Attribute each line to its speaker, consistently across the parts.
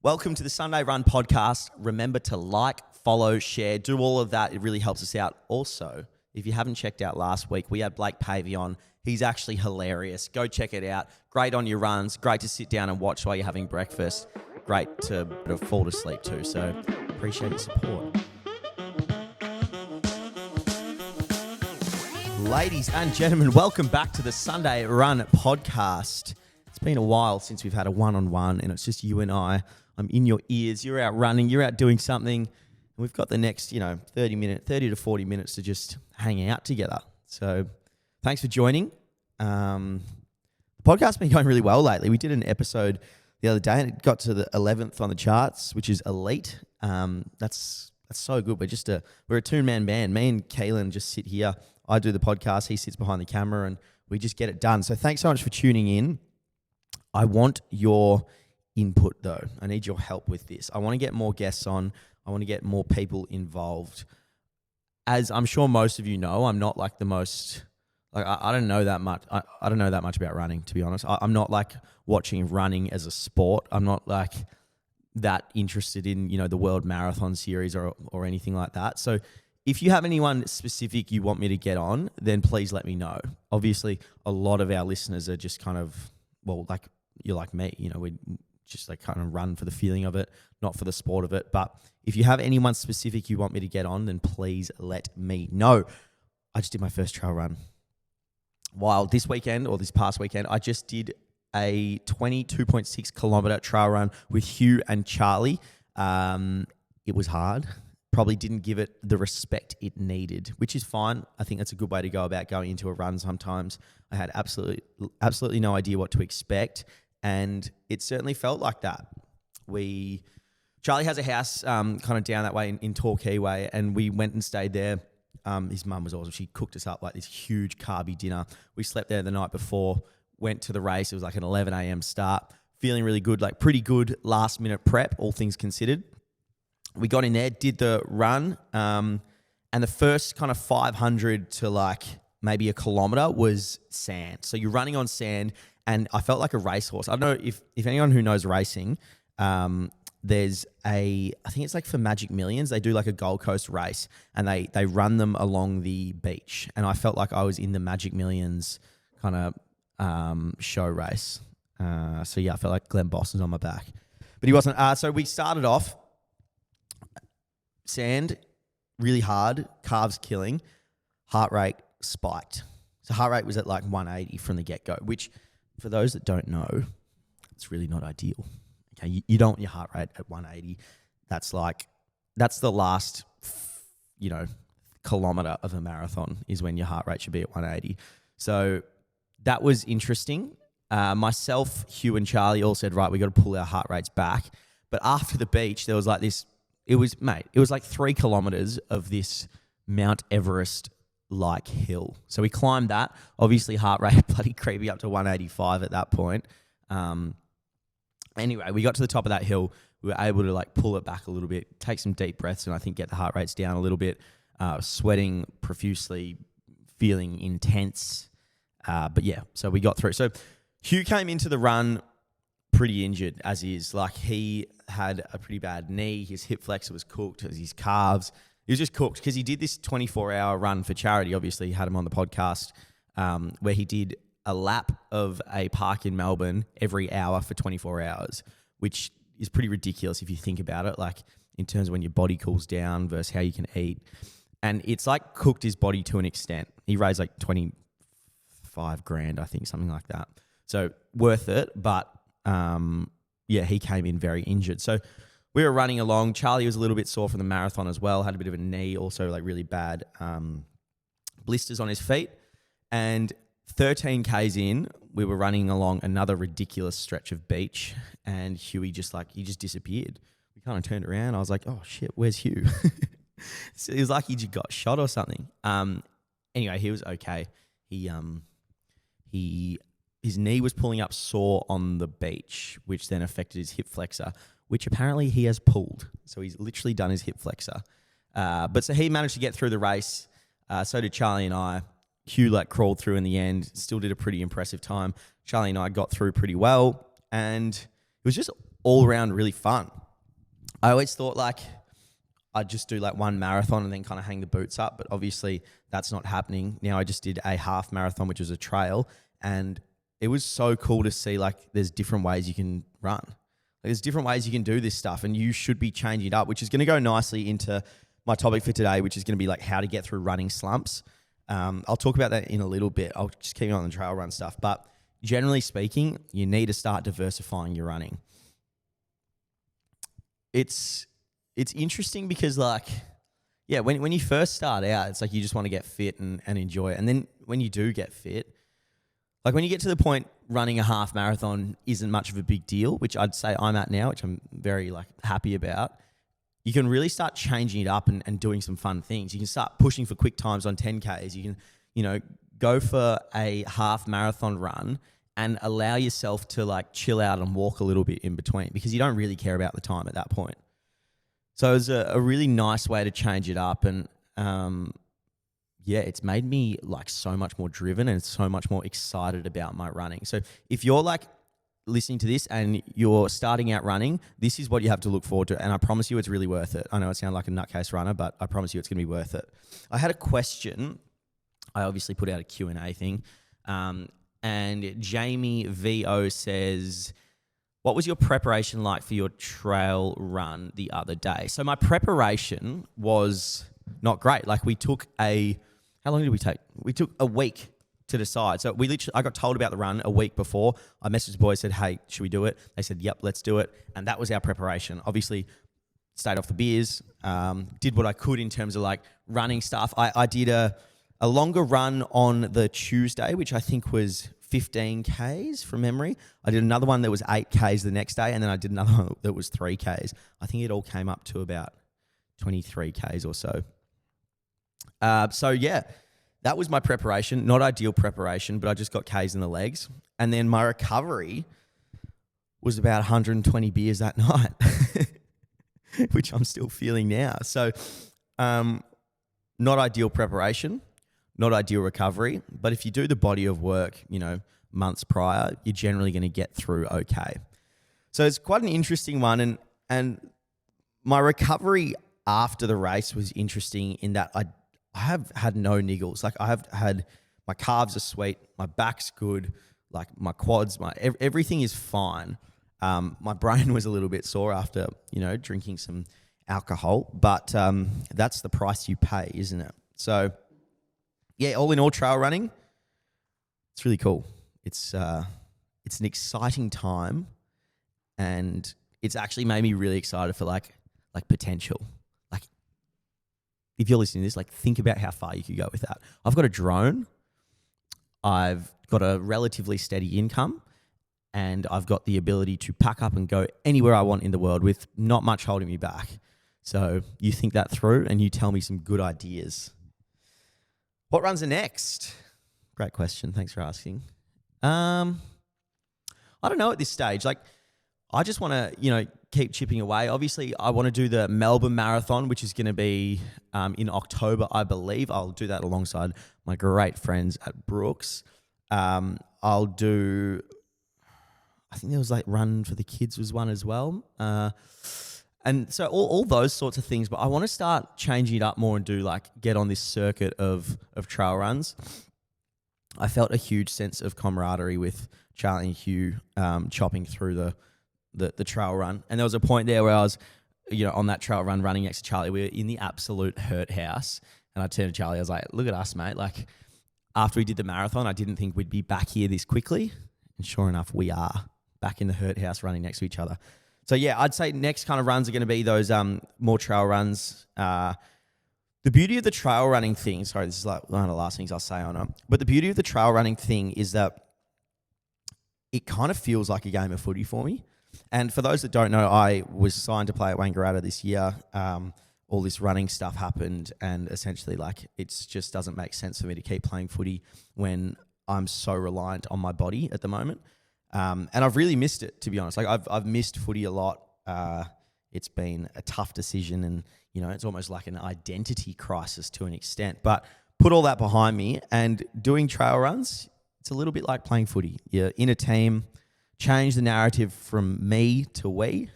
Speaker 1: Welcome to the Sunday Run podcast. Remember to like, follow, share, do all of that. It really helps us out. Also, if you haven't checked out last week, we had Blake Pavey on. He's actually hilarious. Go check it out. Great on your runs. Great to sit down and watch while you're having breakfast. Great to fall to sleep too. So appreciate your support. Ladies and gentlemen, welcome back to the Sunday Run podcast. It's been a while since we've had a one-on-one and it's just you and I. I'm in your ears. You're out running. You're out doing something. And we've got the next, 30 to 40 minutes to just hang out together. So thanks for joining. The podcast's been going really well lately. We did an episode the other day and it got to the 11th on the charts, which is elite. That's so good. We're a two-man band. Me and Kaylin just sit here. I do the podcast. He sits behind the camera and we just get it done. So thanks so much for tuning in. I want your input though. I need your help with this. I want to get more guests on. I want to get more people involved. As I'm sure most of you know, I'm not like the most, I don't know that much. I don't know that much about running, to be honest. I'm not like watching running as a sport. I'm not like that interested in, the World Marathon Series or anything like that. So if you have anyone specific you want me to get on, then please let me know. Obviously, a lot of our listeners are just kind of, like you're like me, we just like kind of run for the feeling of it, not for the sport of it. But if you have anyone specific you want me to get on, then please let me know. I just did my first trail run. While this past weekend, I just did a 22.6 kilometer trail run with Hugh and Charlie. It was hard. Probably didn't give it the respect it needed, which is fine. I think that's a good way to go about going into a run sometimes. I had absolutely no idea what to expect, and it certainly felt like that. Charlie has a house kind of down that way in Torquay Way, and we went and stayed there. His mum was awesome. She cooked us up like this huge carby dinner. We slept there the night before, went to the race. It was like an 11 a.m. start. Feeling really good, like pretty good last-minute prep, all things considered. We got in there, did the run, and the first kind of 500 to like maybe a kilometer was sand. So you're running on sand, and I felt like a racehorse. I don't know if anyone who knows racing, there's I think it's like for Magic Millions, they do like a Gold Coast race, and they run them along the beach. And I felt like I was in the Magic Millions kind of show race. So yeah, I felt like Glenn Boss was on my back. But he wasn't. So we started off, sand, really hard, calves killing, heart rate spiked. So heart rate was at like 180 from the get-go, which for those that don't know, it's really not ideal. Okay, you don't want your heart rate at 180. That's the last, kilometer of a marathon is when your heart rate should be at 180. So that was interesting. Myself, Hugh and Charlie all said, right, we got to pull our heart rates back. But after the beach, there was like this, it was like 3 kilometers of this Mount Everest-like hill. So we climbed that. Obviously, heart rate bloody creepy up to 185 at that point. Anyway, we got to the top of that hill. We were able to like pull it back a little bit, take some deep breaths, and I think get the heart rates down a little bit. Sweating profusely, feeling intense. But yeah, so we got through. So Hugh came into the run pretty injured as is. Like he had a pretty bad knee. His hip flexor was cooked. His calves. He was just cooked because he did this 24-hour run for charity. Obviously, he had him on the podcast where he did a lap of a park in Melbourne every hour for 24 hours, which is pretty ridiculous if you think about it, like in terms of when your body cools down versus how you can eat. And it's like cooked his body to an extent. He raised like 25 grand, I think, something like that. So worth it, but he came in very injured. So we were running along. Charlie was a little bit sore from the marathon as well, had a bit of a knee, also like really bad blisters on his feet. And 13 Ks in, we were running along another ridiculous stretch of beach, and Huey just disappeared. We kind of turned around. I was like, oh shit, where's Hugh? So it was like he just got shot or something. Anyway, he was okay. His knee was pulling up sore on the beach, which then affected his hip flexor, which apparently he has pulled. So he's literally done his hip flexor. But so he managed to get through the race. So did Charlie and I. Hugh crawled through in the end, still did a pretty impressive time. Charlie and I got through pretty well, and it was just all around really fun. I always thought like I'd just do like one marathon and then kind of hang the boots up, but obviously that's not happening. Now I just did a half marathon, which was a trail, and it was so cool to see like there's different ways you can run. Like, there's different ways you can do this stuff, and you should be changing it up, which is going to go nicely into my topic for today, which is going to be like how to get through running slumps. I'll talk about that in a little bit. I'll just keep on the trail run stuff, but generally speaking, you need to start diversifying your running. It's interesting because like, yeah, when you first start out, it's like you just want to get fit and enjoy it. And then when you do get fit, like when you get to the point running a half marathon isn't much of a big deal, which I'd say I'm at now, which I'm very like happy about, you can really start changing it up and doing some fun things. You can start pushing for quick times on 10Ks. You can, go for a half marathon run and allow yourself to like chill out and walk a little bit in between because you don't really care about the time at that point. So it was a really nice way to change it up. And it's made me like so much more driven and so much more excited about my running. So if you're like listening to this and you're starting out running, this is what you have to look forward to. And I promise you it's really worth it. I know it sounds like a nutcase runner, but I promise you it's going to be worth it. I had a question. I obviously put out a Q&A thing. And Jamie VO says, what was your preparation like for your trail run the other day? So my preparation was not great. Like how long did we take? We took a week to decide. So I got told about the run a week before. I messaged the boys, said, hey, should we do it? They said, yep, let's do it. And that was our preparation. Obviously, stayed off the beers, did what I could in terms of like running stuff. I did a longer run on the Tuesday, which I think was 15 Ks from memory. I did another one that was 8 Ks the next day, and then I did another one that was 3 Ks. I think it all came up to about 23 Ks or so. That was my preparation. Not ideal preparation, but I just got Ks in the legs. And then my recovery was about 120 beers that night, which I'm still feeling now. So not ideal preparation, not ideal recovery. But if you do the body of work, months prior, you're generally going to get through okay. So it's quite an interesting one. And my recovery after the race was interesting in that I have had no niggles. Like I have had, my calves are sweet, my back's good, like my quads, everything is fine. My brain was a little bit sore after, drinking some alcohol, but that's the price you pay, isn't it? So yeah, all in all, trail running, it's really cool. It's an exciting time, and it's actually made me really excited for like potential. Like if you're listening to this, like think about how far you could go with that. I've got a drone. I've got a relatively steady income, and I've got the ability to pack up and go anywhere I want in the world with not much holding me back. So you think that through and you tell me some good ideas. What runs are next? Great question. Thanks for asking. I don't know at this stage. Like, I just want to, keep chipping away. Obviously, I want to do the Melbourne Marathon, which is going to be in October, I believe. I'll do that alongside my great friends at Brooks. I'll do, I think there was like Run for the Kids was one as well. And so all those sorts of things. But I want to start changing it up more and do like get on this circuit of trail runs. I felt a huge sense of camaraderie with Charlie and Hugh chopping through the trail run. And there was a point there where I was, on that trail run running next to Charlie. We were in the absolute hurt house. And I turned to Charlie, I was like, look at us, mate. Like, after we did the marathon, I didn't think we'd be back here this quickly. And sure enough, we are back in the hurt house running next to each other. So yeah, I'd say next kind of runs are going to be those more trail runs. The beauty of the trail running thing, sorry, this is like one of the last things I'll say on it, but the beauty of the trail running thing is that it kind of feels like a game of footy for me. And for those that don't know, I was signed to play at Wangaratta this year. All this running stuff happened, and essentially like it just doesn't make sense for me to keep playing footy when I'm so reliant on my body at the moment. And I've really missed it, to be honest. Like I've missed footy a lot. It's been a tough decision, and it's almost like an identity crisis to an extent. But put all that behind me, and doing trail runs, it's a little bit like playing footy. You're in a team, change the narrative from me to we,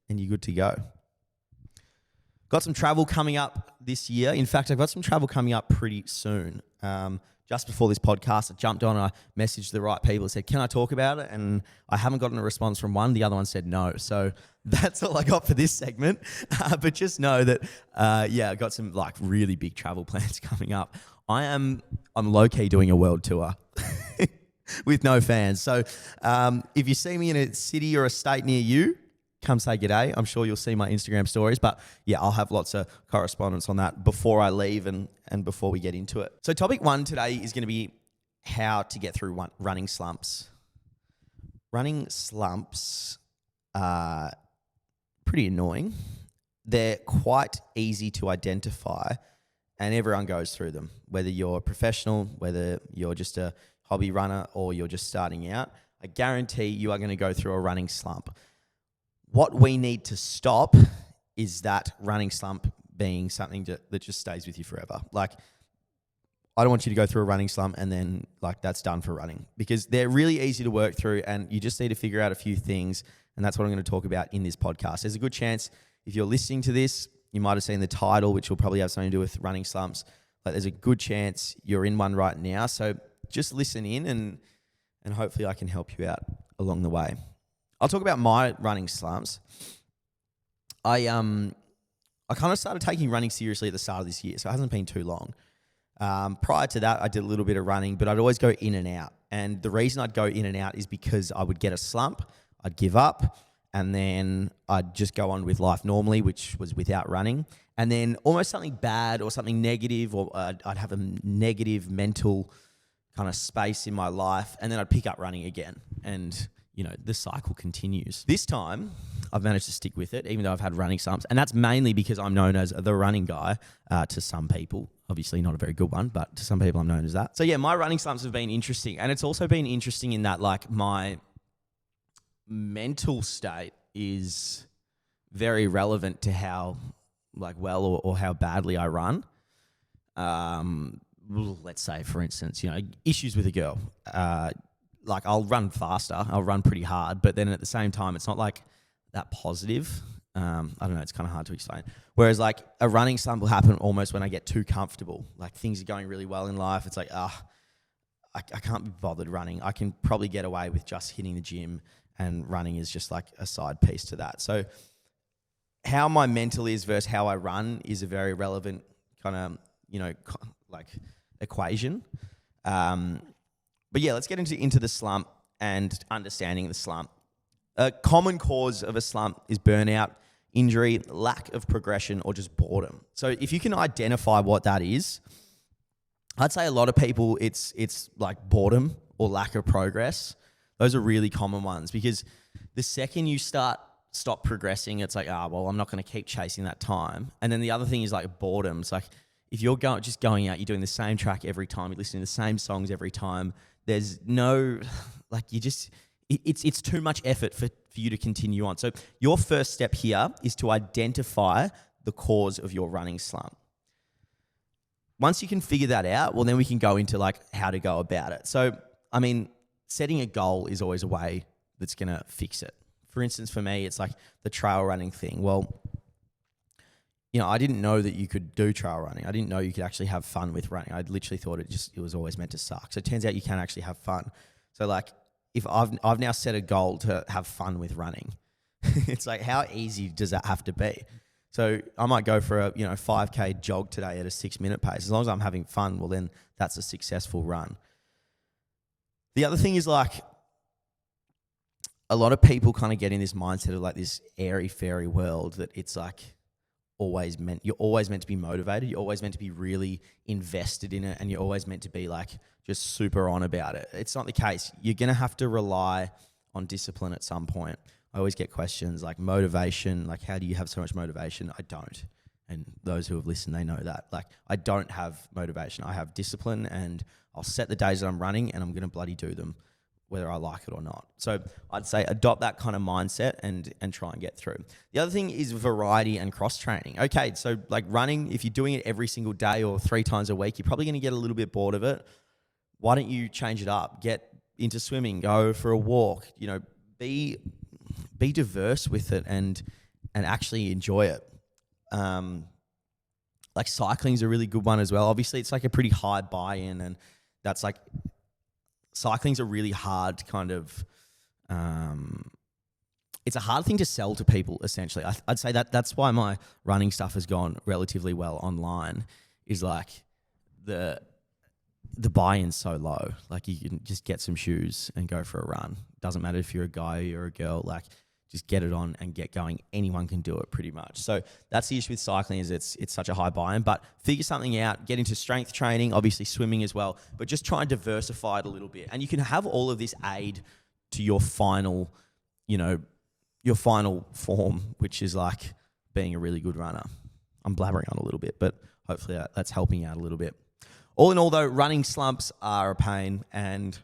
Speaker 1: and you're good to go. Got some travel coming up this year. In fact, I've got some travel coming up pretty soon. Just before this podcast, I jumped on and I messaged the right people and said, can I talk about it? And I haven't gotten a response from one. The other one said no. So that's all I got for this segment. But just know that, I got some like really big travel plans coming up. I'm low-key doing a world tour with no fans. So if you see me in a city or a state near you, come say g'day. I'm sure you'll see my Instagram stories, but yeah, I'll have lots of correspondence on that before I leave and before we get into it. So topic 1 today is going to be how to get through running slumps. Running slumps are pretty annoying. They're quite easy to identify and everyone goes through them, whether you're a professional, whether you're just a hobby runner or you're just starting out. I guarantee you are going to go through a running slump. What we need to stop is that running slump being something that just stays with you forever. Like, I don't want you to go through a running slump and then like that's done for running, because they're really easy to work through and you just need to figure out a few things. And that's what I'm going to talk about in this podcast. There's a good chance if you're listening to this, you might have seen the title, which will probably have something to do with running slumps. But there's a good chance you're in one right now. So just listen in and hopefully I can help you out along the way. I'll talk about my running slumps. I kind of started taking running seriously at the start of this year, so it hasn't been too long. Prior to that, I did a little bit of running, but I'd always go in and out. And the reason I'd go in and out is because I would get a slump, I'd give up, and then I'd just go on with life normally, which was without running. And then almost something bad or something negative, or I'd have a negative mental kind of space in my life, and then I'd pick up running again. And the cycle continues. This time, I've managed to stick with it, even though I've had running slumps. And that's mainly because I'm known as the running guy to some people. Obviously not a very good one, but to some people I'm known as that. So yeah, my running slumps have been interesting. And it's also been interesting in that like my mental state is very relevant to how like well or how badly I run. Let's say, for instance, issues with a girl. Like I'll run faster, I'll run pretty hard, but then at the same time, it's not like that positive. I don't know, it's kind of hard to explain. Whereas like a running slump will happen almost when I get too comfortable. Like things are going really well in life. It's like, I can't be bothered running. I can probably get away with just hitting the gym, and running is just like a side piece to that. So how my mental is versus how I run is a very relevant kind of, like equation. But yeah, let's get into the slump and understanding the slump. A common cause of a slump is burnout, injury, lack of progression, or just boredom. So if you can identify what that is, I'd say a lot of people, it's like boredom or lack of progress. Those are really common ones, because the second you stop progressing, it's like, I'm not going to keep chasing that time. And then the other thing is like boredom. It's like if you're going out, you're doing the same track every time, you're listening to the same songs every time. There's no, like it's too much effort for you to continue on. So your first step here is to identify the cause of your running slump. Once you can figure that out, well, then we can go into like how to go about it. So, I mean, setting a goal is always a way that's going to fix it. For instance, for me, it's like the trail running thing. Well, I didn't know that you could do trail running. I didn't know you could actually have fun with running. I literally thought it was always meant to suck. So it turns out you can actually have fun. So like if I've now set a goal to have fun with running, it's like how easy does that have to be? So I might go for a 5K jog today at a 6-minute pace. As long as I'm having fun, well then that's a successful run. The other thing is like a lot of people kind of get in this mindset of like this airy fairy world that it's like you're always meant to be motivated. You're always meant to be really invested in it, and you're always meant to be like just super on about it. It's not the case. You're going to have to rely on discipline at some point. I always get questions like motivation, like how do you have so much motivation? I don't. And those who have listened, they know that. Like I don't have motivation. I have discipline, and I'll set the days that I'm running and I'm going to bloody do them, whether I like it or not. So I'd say adopt that kind of mindset and try and get through. The other thing is variety and cross-training. Okay, so like running, if you're doing it every single day or 3 times a week, you're probably going to get a little bit bored of it. Why don't you change it up? Get into swimming, go for a walk, be diverse with it and actually enjoy it. Like cycling's a really good one as well. Obviously, it's like a pretty high buy-in, and that's like cycling's a really hard kind of. It's a hard thing to sell to people. Essentially, I'd say that's why my running stuff has gone relatively well online. Is like the buy-in's so low. Like you can just get some shoes and go for a run. Doesn't matter if you're a guy or you're a girl. Like just get it on and get going. Anyone can do it pretty much. So that's the issue with cycling is it's such a high buy-in. But figure something out. Get into strength training, obviously swimming as well. But just try and diversify it a little bit. And you can have all of this aid to your final, your final form, which is like being a really good runner. I'm blabbering on a little bit, but hopefully that's helping out a little bit. All in all, though, running slumps are a pain, and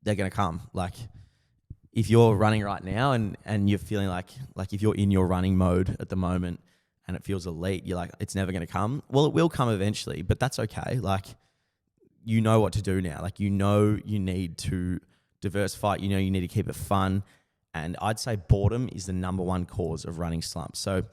Speaker 1: they're going to come. Like, if you're running right now and you're feeling like if you're in your running mode at the moment and it feels elite, you're like, it's never going to come. Well, it will come eventually, but that's okay. Like, you know what to do now. Like, you need to diversify. You need to keep it fun. And I'd say boredom is the number one cause of running slumps. So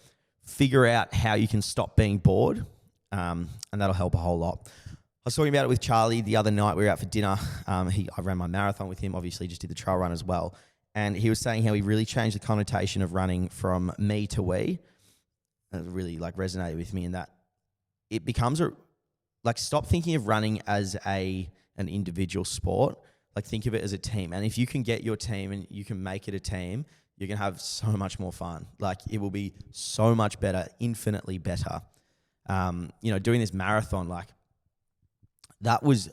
Speaker 1: figure out how you can stop being bored, and that'll help a whole lot. I was talking about it with Charlie the other night. We were out for dinner. I ran my marathon with him, obviously just did the trail run as well. And he was saying how he really changed the connotation of running from me to we. And it really resonated with me in that it becomes stop thinking of running as an individual sport. Think of it as a team. And if you can get your team and you can make it a team, you're going to have so much more fun. It will be so much better, infinitely better. Doing this marathon, that was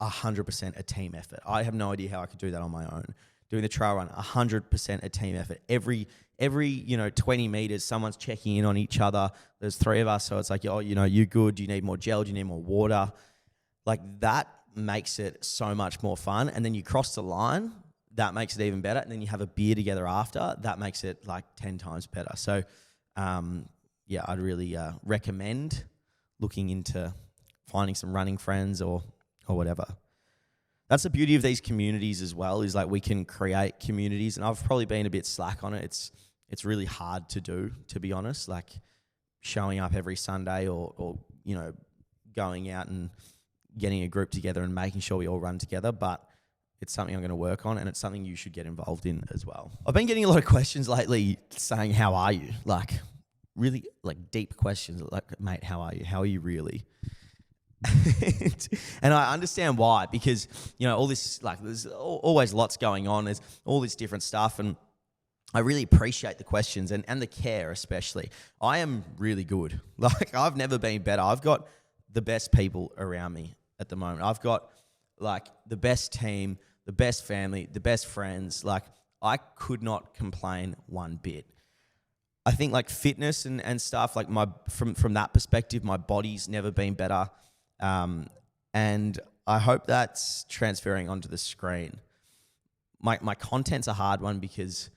Speaker 1: 100% a team effort. I have no idea how I could do that on my own. Doing the trail run, 100% a team effort. Every 20 meters, someone's checking in on each other. There's three of us, so it's you good? Do you need more gel? Do you need more water? That makes it so much more fun. And then you cross the line, that makes it even better. And then you have a beer together after, that makes it 10 times better. So, I'd really recommend looking into finding some running friends or whatever. That's the beauty of these communities as well, is we can create communities. And I've probably been a bit slack on it. It's really hard to do, to be honest, showing up every Sunday or going out and getting a group together and making sure we all run together. But it's something I'm going to work on, and it's something you should get involved in as well. I've been getting a lot of questions lately saying, how are you? Really deep questions, mate, how are you? How are you really? And I understand why, because, all this, there's always lots going on. There's all this different stuff, and I really appreciate the questions and the care, especially. I am really good. I've never been better. I've got the best people around me at the moment. I've got the best team, the best family, the best friends. I could not complain one bit. I think fitness and stuff, from that perspective, my body's never been better. And I hope that's transferring onto the screen. My content's a hard one because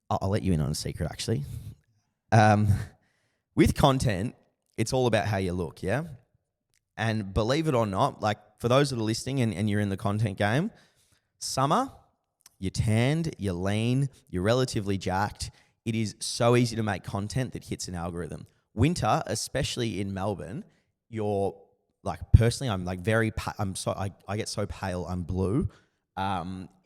Speaker 1: I'll let you in on a secret, actually. With content, it's all about how you look, yeah? And believe it or not, for those that are listening and you're in the content game, summer, you're tanned, you're lean, you're relatively jacked. It is so easy to make content that hits an algorithm. Winter, especially in Melbourne, you're personally, I'm I get so pale, I'm blue.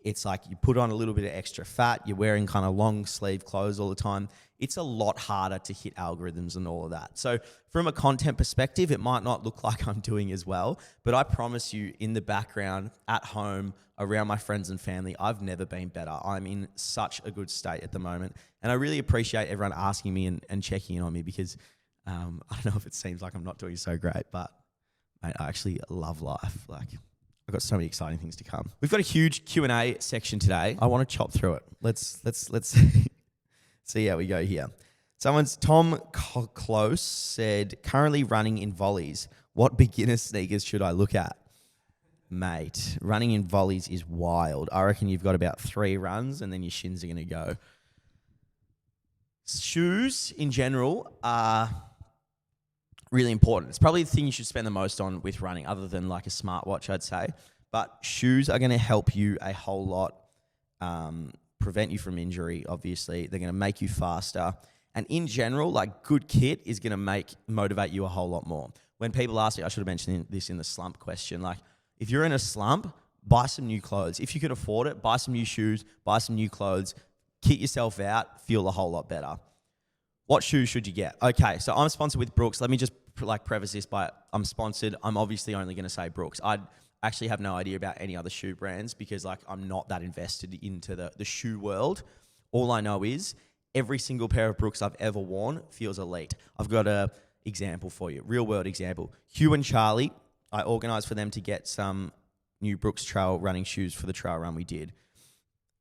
Speaker 1: It's you put on a little bit of extra fat, you're wearing kind of long sleeve clothes all the time. It's a lot harder to hit algorithms and all of that. So from a content perspective, it might not look like I'm doing as well, but I promise you, in the background, at home, around my friends and family, I've never been better. I'm in such a good state at the moment. And I really appreciate everyone asking me and checking in on me, because I don't know if it seems like I'm not doing so great, but mate, I actually love life. I've got so many exciting things to come. We've got a huge Q&A section today. I want to chop through it. Let's see how we go here. Tom Close said, currently running in volleys. What beginner sneakers should I look at? Mate, running in volleys is wild. I reckon you've got about 3 runs and then your shins are going to go. Shoes in general are really important. It's probably the thing you should spend the most on with running, other than a smartwatch, I'd say. But shoes are going to help you a whole lot prevent you from injury, obviously. They're going to make you faster. And in general, like good kit is going to motivate you a whole lot more. When people ask me, I should have mentioned this in the slump question, like if you're in a slump, buy some new clothes. If you can afford it, buy some new shoes, buy some new clothes, kit yourself out, feel a whole lot better. What shoes should you get? Okay, so I'm sponsored with Brooks. Let me just preface this by I'm sponsored. I'm obviously only going to say Brooks. I actually have no idea about any other shoe brands because like I'm not that invested into the shoe world. All I know is every single pair of Brooks I've ever worn feels elite. I've got a example for you, real world example. Hugh and Charlie, I organised for them to get some new Brooks trail running shoes for the trail run we did.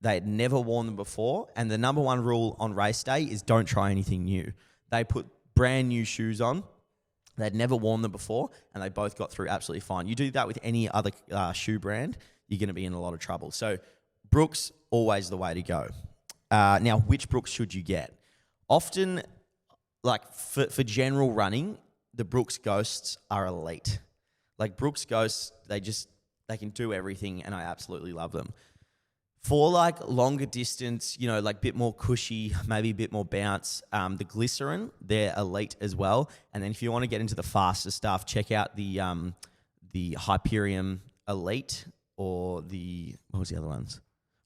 Speaker 1: They had never worn them before, and the number one rule on race day is don't try anything new. They put brand new shoes on. They'd never worn them before, and they both got through absolutely fine. You do that with any other shoe brand, you're going to be in a lot of trouble. So Brooks, always the way to go. Now, which Brooks should you get? Often, like for general running, the Brooks Ghosts are elite. Like Brooks Ghosts, they can do everything, and I absolutely love them. For like longer distance, you know, like a bit more cushy, maybe a bit more bounce, the Glycerin, they're elite as well. And then if you want to get into the faster stuff, check out the Hyperion Elite or what was the other ones?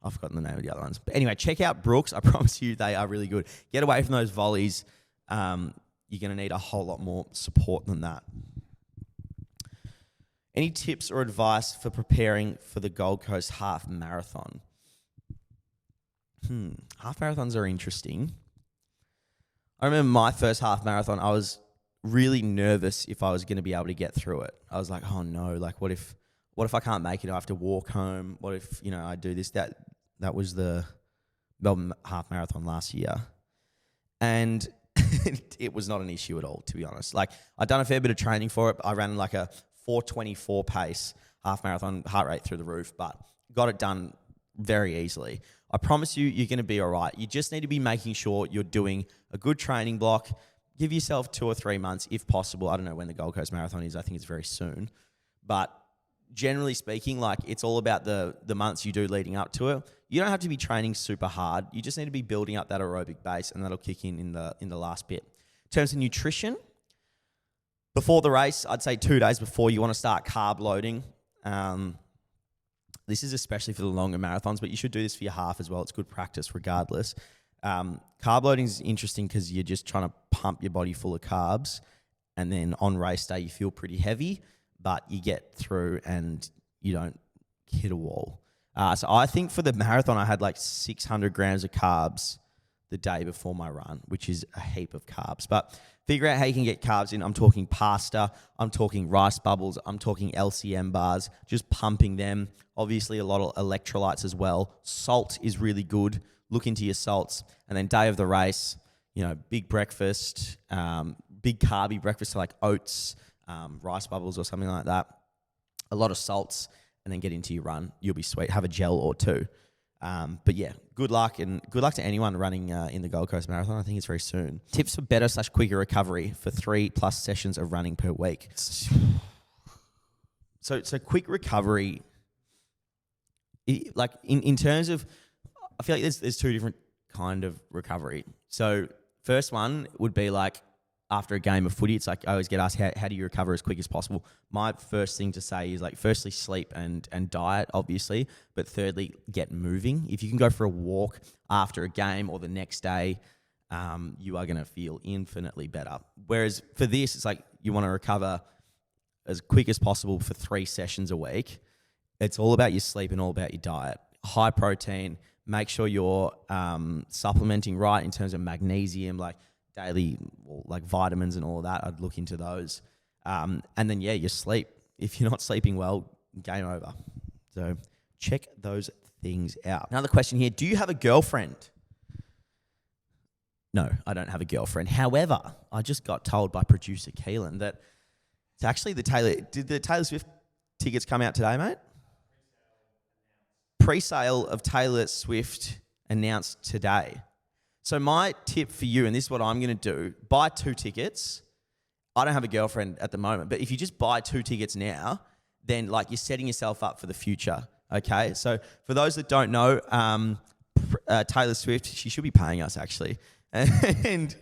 Speaker 1: I've forgotten the name of the other ones. But anyway, check out Brooks. I promise you they are really good. Get away from those volleys. You're going to need a whole lot more support than that. Any tips or advice for preparing for the Gold Coast Half Marathon? Half marathons are interesting. I remember my first half marathon, I was really nervous if I was going to be able to get through it. I was like, oh no, like what if I can't make it? I have to walk home. What if, you know, I do this? That was the Melbourne half marathon last year. And it was not an issue at all, to be honest. Like I'd done a fair bit of training for it. I ran like a 4:24 pace half marathon, heart rate through the roof, but got it done very easily. I promise you, you're going to be all right. You just need to be making sure you're doing a good training block. Give yourself 2 or 3 months, if possible. I don't know when the Gold Coast Marathon is. I think it's very soon. But generally speaking, like it's all about the months you do leading up to it. You don't have to be training super hard. You just need to be building up that aerobic base, and that'll kick in the last bit. In terms of nutrition, before the race, I'd say 2 days before, you want to start carb loading. This is especially for the longer marathons, but you should do this for your half as well. It's good practice regardless. Carb loading is interesting because you're just trying to pump your body full of carbs, and then on race day you feel pretty heavy, but you get through and you don't hit a wall. So I think for the marathon I had like 600 grams of carbs the day before my run, which is a heap of carbs. But figure out how you can get carbs in. I'm talking pasta, I'm talking rice bubbles, I'm talking LCM bars, just pumping them. Obviously a lot of electrolytes as well. Salt is really good. Look into your salts. And then day of the race, you know, big breakfast, big carby breakfast, so like oats, rice bubbles or something like that. A lot of salts, and then get into your run. You'll be sweet. Have a gel or two. But yeah, good luck, and good luck to anyone running in the Gold Coast Marathon. I think it's very soon. Tips for better/quicker recovery for 3+ sessions of running per week. So quick recovery, like in terms of, I feel like there's 2 different kind of recovery. So first one would be like after a game of footy, it's like I always get asked, how do you recover as quick as possible? My first thing to say is like, firstly, sleep and diet, obviously, but thirdly, get moving. If you can go for a walk after a game or the next day, you are going to feel infinitely better. Whereas for this, it's like you want to recover as quick as possible for 3 sessions a week. It's all about your sleep and all about your diet. High protein, make sure you're supplementing right in terms of magnesium, like daily, like vitamins and all of that. I'd look into those. And then, yeah, your sleep. If you're not sleeping well, game over. So check those things out. Another question here. Do you have a girlfriend? No, I don't have a girlfriend. However, I just got told by producer Keelan that it's actually did the Taylor Swift tickets come out today, mate? Pre-sale of Taylor Swift announced today. So my tip for you, and this is what I'm going to do, buy 2 tickets. I don't have a girlfriend at the moment, but if you just buy 2 tickets now, then like you're setting yourself up for the future. Okay, so for those that don't know, Taylor Swift, she should be paying us actually, and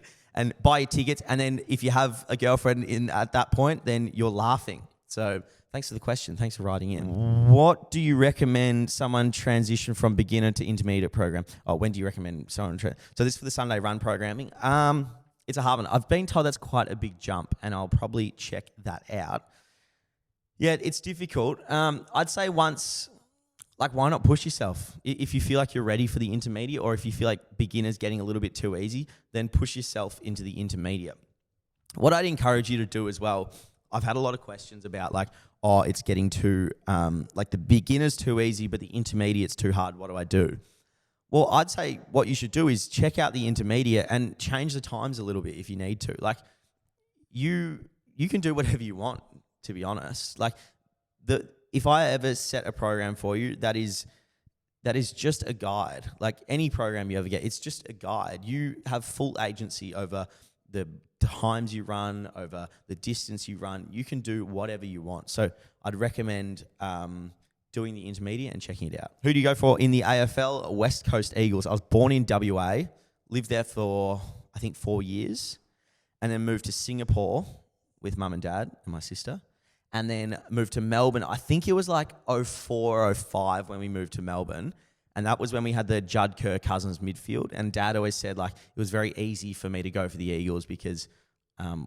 Speaker 1: buy your tickets. And then if you have a girlfriend in at that point, then you're laughing. So thanks for the question. Thanks for writing in. What do you recommend someone transition from beginner to intermediate program? Oh, when do you recommend someone? So this is for the Sunday Run programming. It's a hard one. I've been told that's quite a big jump, and I'll probably check that out. Yeah, it's difficult. I'd say once. Like, why not push yourself? If you feel like you're ready for the intermediate, or if you feel like beginner's getting a little bit too easy, then push yourself into the intermediate. What I'd encourage you to do as well, I've had a lot of questions about like, oh, it's getting too, like the beginner's too easy, but the intermediate's too hard. What do I do? Well, I'd say what you should do is check out the intermediate and change the times a little bit if you need to. Like, you can do whatever you want, to be honest. Like, if I ever set a program for you, that is just a guide. Like any program you ever get, it's just a guide. You have full agency over the times you run, over the distance you run. You can do whatever you want. So I'd recommend doing the intermediate and checking it out. Who do you go for in the AFL? West Coast Eagles. I was born in WA, lived there for, I think, 4 years, and then moved to Singapore with mum and dad and my sister. And then moved to Melbourne. I think it was like 04, 05 when we moved to Melbourne. And that was when we had the Judd Kerr Cousins midfield. And Dad always said like it was very easy for me to go for the Eagles because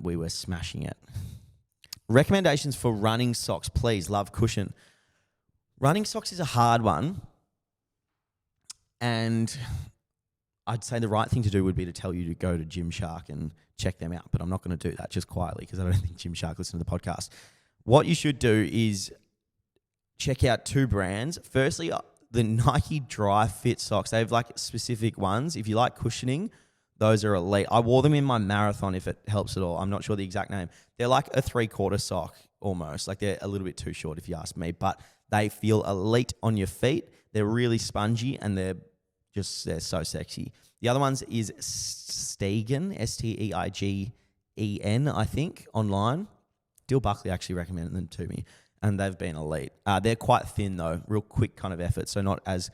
Speaker 1: we were smashing it. Recommendations for running socks, please. Love Cushion. Running socks is a hard one. And I'd say the right thing to do would be to tell you to go to Gymshark and check them out. But I'm not going to do that just quietly because I don't think Gymshark listen to the podcast. What you should do is check out two brands. Firstly, the Nike Dry Fit socks. They have like specific ones. If you like cushioning, those are elite. I wore them in my marathon if it helps at all. I'm not sure the exact name. They're like a 3/4 sock almost. Like they're a little bit too short if you ask me, but they feel elite on your feet. They're really spongy and they're so sexy. The other ones is Steigen, Steigen, I think, online. Dill Buckley actually recommended them to me, and they've been elite. They're quite thin, though, real quick kind of effort, so not as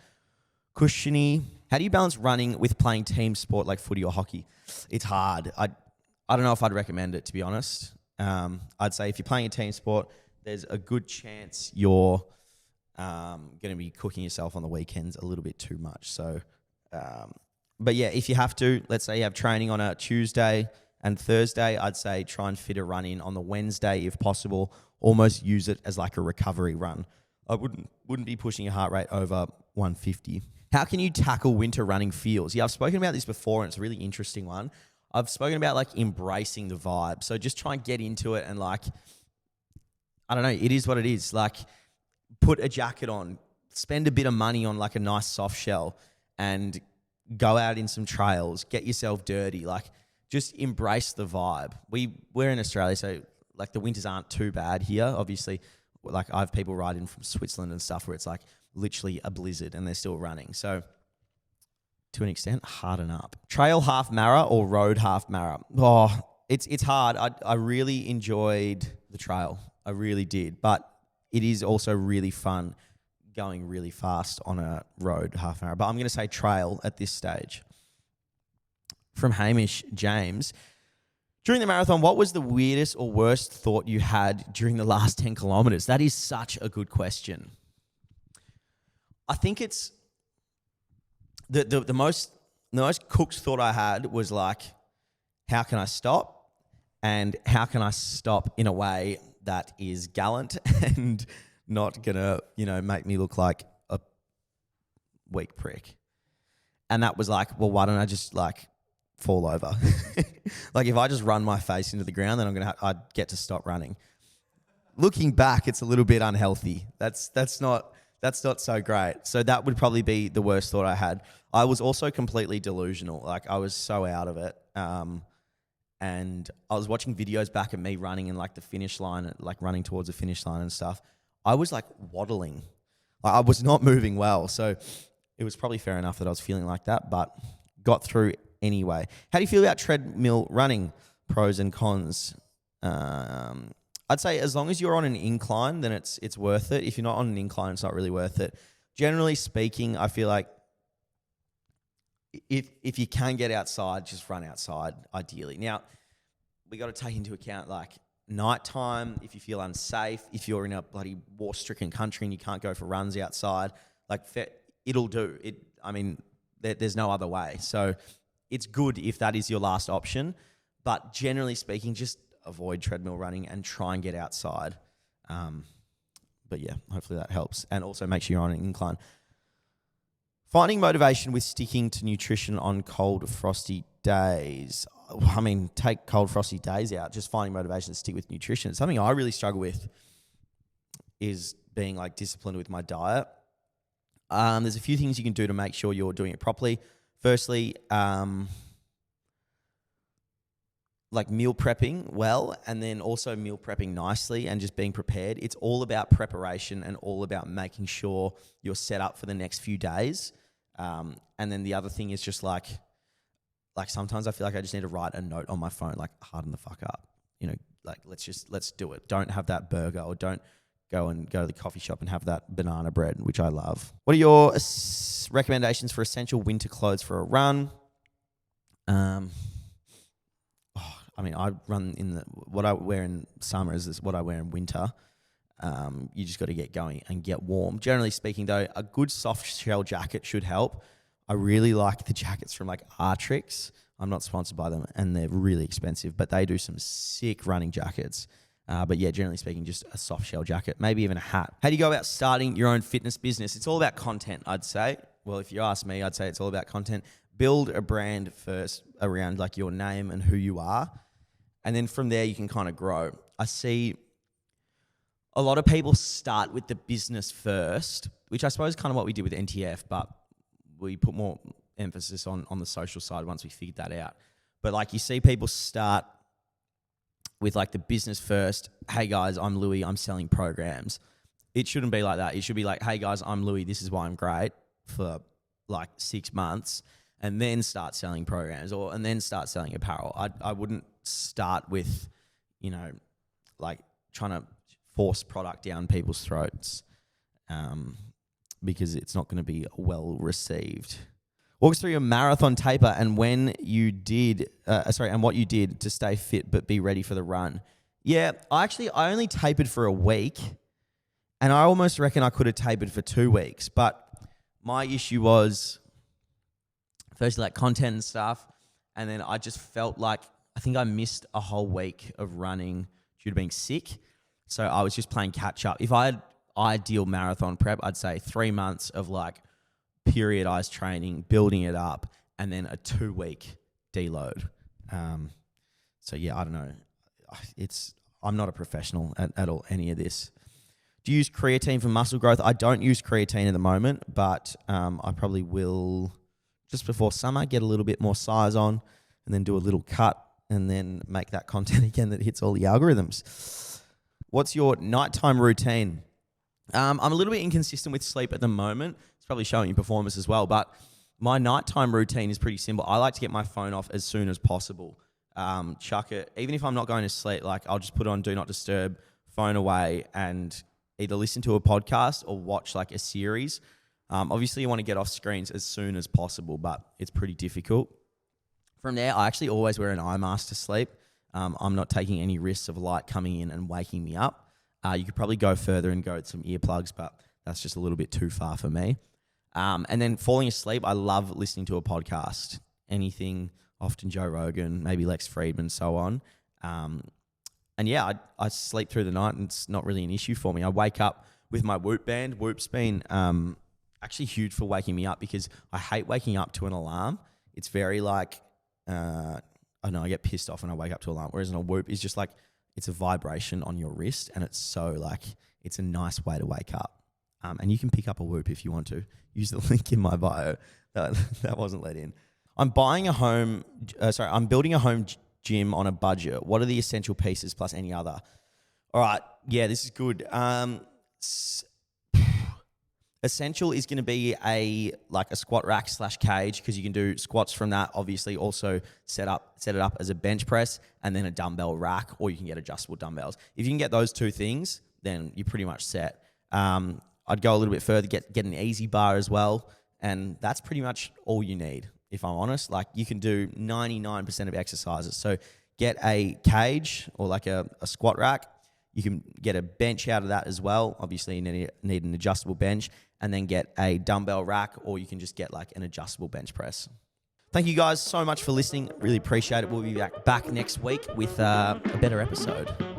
Speaker 1: cushiony. How do you balance running with playing team sport like footy or hockey? It's hard. I don't know if I'd recommend it, to be honest. I'd say if you're playing a team sport, there's a good chance you're going to be cooking yourself on the weekends a little bit too much. So, but yeah, if you have to, let's say you have training on a Tuesday and Thursday, I'd say try and fit a run in on the Wednesday if possible. Almost use it as like a recovery run. I wouldn't be pushing your heart rate over 150. How can you tackle winter running feels? Yeah, I've spoken about this before, and it's a really interesting one. I've spoken about like embracing the vibe. So just try and get into it and like, I don't know, it is what it is. Like put a jacket on, spend a bit of money on like a nice soft shell and go out in some trails, get yourself dirty. Like, just embrace the vibe. We're in Australia, so like the winters aren't too bad here. Obviously, like I have people ride in from Switzerland and stuff where it's like literally a blizzard and they're still running. So to an extent, harden up. Trail half mara or road half mara? Oh, it's hard. I really enjoyed the trail. I really did. But it is also really fun going really fast on a road half mara. But I'm going to say trail at this stage. From Hamish James. During the marathon, what was the weirdest or worst thought you had during the last 10 kilometers? That is such a good question. I think it's the most cooked thought I had was like, how can I stop? And how can I stop in a way that is gallant and not gonna, make me look like a weak prick? And that was like, well, why don't I just like fall over? Like if I just run my face into the ground, then I'd get to stop running. Looking back, it's a little bit unhealthy. That's not so great. So that would probably be the worst thought I had. I was also completely delusional. Like I was so out of it. And I was watching videos back of me running in like the finish line, like running towards the finish line and stuff. I was like waddling. Like I was not moving well. So it was probably fair enough that I was feeling like that, but got through anyway. How do you feel about treadmill running? Pros and cons. I'd say as long as you're on an incline, then it's worth it. If you're not on an incline, it's not really worth it. generally speaking, I feel like if you can get outside, just run outside, ideally. Now, we got to take into account like nighttime, if you feel unsafe, if you're in a bloody war-stricken country and you can't go for runs outside, like it'll do. There's no other way. So it's good if that is your last option. But generally speaking, just avoid treadmill running and try and get outside. But yeah, hopefully that helps. And also make sure you're on an incline. Finding motivation with sticking to nutrition on cold, frosty days. I mean, take cold, frosty days out. Just finding motivation to stick with nutrition. Something I really struggle with is being like disciplined with my diet. There's a few things you can do to make sure you're doing it properly. Firstly, like meal prepping well, and then also meal prepping nicely and just being prepared. It's all about preparation and all about making sure you're set up for the next few days. And then the other thing is just like sometimes I feel like I just need to write a note on my phone, like harden the fuck up, like let's do it. Don't have that burger, or don't go to the coffee shop and have that banana bread, which I love. What are your recommendations for essential winter clothes for a run? I run what I wear in summer is what I wear in winter. You just got to get going and get warm. Generally speaking, though, a good soft shell jacket should help. I really like the jackets from like Artrix. I'm not sponsored by them, and they're really expensive, but they do some sick running jackets. But yeah, generally speaking, just a soft shell jacket, maybe even a hat. How do you go about starting your own fitness business? It's all about content, I'd say. Well, if you ask me, I'd say it's all about content. Build a brand first around like your name and who you are. And then from there, you can kind of grow. I see a lot of people start with the business first, which I suppose is kind of what we did with NTF, but we put more emphasis on the social side once we figured that out. But like you see people start with like the business first. Hey guys, I'm Louis, I'm selling programs. It shouldn't be like that. It should be like, hey guys, I'm Louis, this is why I'm great, for like 6 months, and then start selling programs and then start selling apparel. I wouldn't start with, like trying to force product down people's throats, because it's not going to be well received. Walk us through your marathon taper and what you did to stay fit but be ready for the run. Yeah, I only tapered for a week, and I almost reckon I could have tapered for 2 weeks. But my issue was, firstly, like content and stuff, and then I just felt like I think I missed a whole week of running due to being sick. So I was just playing catch up. If I had ideal marathon prep, I'd say 3 months of like periodized training, building it up, and then a 2-week deload. So yeah, I don't know. I'm not a professional at all, any of this. Do you use creatine for muscle growth? I don't use creatine at the moment, but I probably will just before summer get a little bit more size on, and then do a little cut, and then make that content again that hits all the algorithms. What's your nighttime routine? I'm a little bit inconsistent with sleep at the moment. It's probably showing in performance as well, but my nighttime routine is pretty simple. I like to get my phone off as soon as possible. Chuck it, even if I'm not going to sleep, like I'll just put on Do Not Disturb, phone away, and either listen to a podcast or watch like a series. Obviously, you want to get off screens as soon as possible, but it's pretty difficult. From there, I actually always wear an eye mask to sleep. I'm not taking any risks of light coming in and waking me up. You could probably go further and go with some earplugs, but that's just a little bit too far for me. And then falling asleep, I love listening to a podcast. Anything, often Joe Rogan, maybe Lex Friedman, so on. And yeah, I sleep through the night, and it's not really an issue for me. I wake up with my Whoop band. Whoop's been actually huge for waking me up, because I hate waking up to an alarm. It's very like, I don't know, I get pissed off when I wake up to an alarm. Whereas a Whoop is just like, it's a vibration on your wrist, and it's so like, it's a nice way to wake up. And you can pick up a Whoop if you want to. Use the link in my bio. That wasn't let in. I'm building a home gym on a budget. What are the essential pieces plus any other? All right. Yeah, this is good. Essential is going to be a squat rack / cage, because you can do squats from that. Obviously, also set it up as a bench press, and then a dumbbell rack, or you can get adjustable dumbbells. If you can get those two things, then you're pretty much set. I'd go a little bit further, get an easy bar as well. And that's pretty much all you need, if I'm honest. Like, you can do 99% of exercises. So get a cage or like a squat rack. You can get a bench out of that as well. Obviously, you need an adjustable bench, and then get a dumbbell rack, or you can just get like an adjustable bench press. Thank you guys so much for listening. Really appreciate it. We'll be back next week with a better episode.